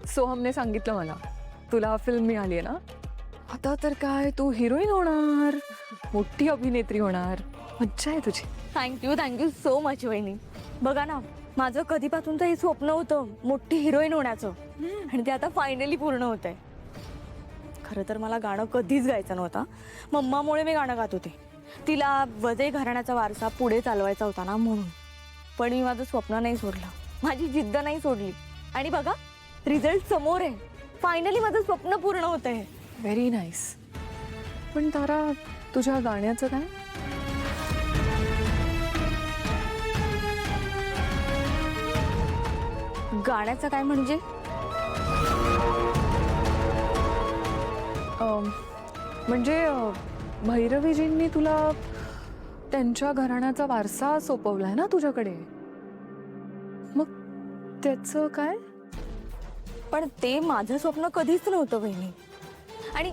सोहमने सांगितलं मला तुला फिल्म मिळाली आहे ना, आता तर काय तू हिरोईन होणार, मोठी अभिनेत्री होणार, मज्जा आहे तुझी. थँक्यू सो मच वहिनी. बघा ना, माझं कधीपासूनचं हे स्वप्न होतं मोठी हिरोईन होण्याचं, आणि ते आता फायनली पूर्ण होत आहे. खरं तर मला गाणं कधीच गायचं नव्हतं. मम्मामुळे मी गाणं गात होते. तिला वजे घराण्याचा वारसा पुढे चालवायचा होता ना म्हणून. पण मी माझं स्वप्न नाही सोडलं, माझी जिद्द नाही सोडली, आणि बघा रिझल्ट समोर आहे. फायनली माझं स्वप्न पूर्ण होत आहे. Very nice. पण तारा, तुझ्या गाण्याचं काय? गाण्याचं काय म्हणजे? म्हणजे भैरवीजींनी तुला त्यांच्या घराण्याचा वारसा सोपवलाय ना तुझ्याकडे, मग त्याचं काय? पण ते माझं स्वप्न कधीच नव्हतं वहिनी. आणि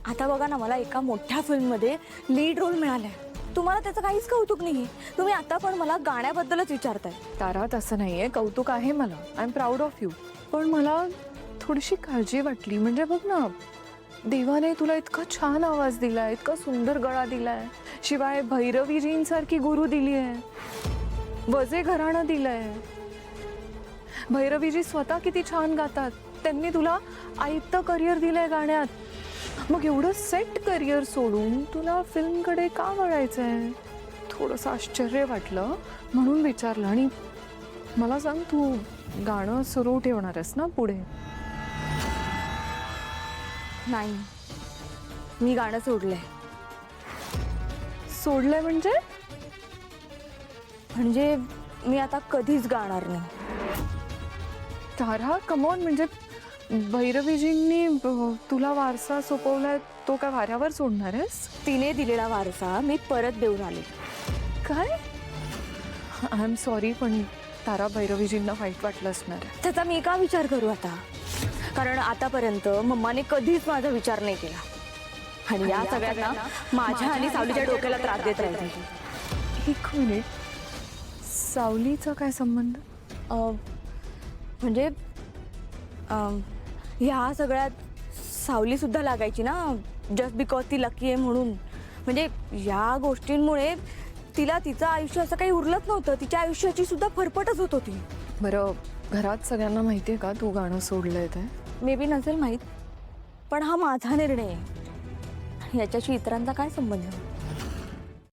आता बघा ना, मला एका मोठ्या फिल्ममध्ये लीड रोल मिळालाय. तुम्हाला त्याचं काहीच कौतुक नाही. तुम्ही आता पण मला गाण्याबद्दलच विचारताय. तारा, तसं नाहीये, कौतुक आहे मला. I am proud of you. पण मला थोडीशी काळजी वाटली. म्हणजे बघ ना, देवाने तुला इतका छान आवाज दिलाय, इतका सुंदर गळा दिलाय, शिवाय भैरवीजींसारखी गुरु दिली आहे, वजे घराणं दिलंय. भैरवीजी स्वतः किती छान गातात, त्यांनी तुला आयत्त करिअर दिलंय गाण्यात. मग एवढं सेट करिअर सोडून तुला फिल्मकडे का वळायचंय? थोडंसं आश्चर्य वाटलं म्हणून विचारलं. आणि मला सांग, तू गाणं सुरू ठेवणार आहेस ना पुढे? नाही, मी गाणं सोडलंय. सोडलंय म्हणजे? म्हणजे मी आता कधीच गाणार नाही. तारा, कमॉन. म्हणजे भैरवीजींनी तुला वारसा सोपवलाय, तो काय वाऱ्यावर सोडणार आहेस? तिने दिलेला वारसा मी परत देऊन आले. काय? आय एम सॉरी, पण तारा, भैरवीजींना वाईट वाटलं असणार आहे. त्याचा मी का विचार करू आता? कारण आतापर्यंत मम्माने कधीच माझा विचार नाही केला, आणि या सगळ्यांना माझ्या आणि सावलीच्या डोक्याला त्रास देत राहिला. एक मिनिट, सावलीचा काय संबंध? म्हणजे ह्या सगळ्यात सावली सुद्धा लागायची ना, जस्ट बिकॉज ती लकी आहे म्हणून. म्हणजे या गोष्टींमुळे तिला तिचं आयुष्य असं काही उरलंच नव्हतं. तिच्या आयुष्याची सुद्धा फरफटच होत होती. बरं, घरात सगळ्यांना माहिती आहे का तू गाणं सोडलंय ते? मे बी नसेल माहीत, पण हा माझा निर्णय आहे. याच्याशी इतरांचा काय संबंध?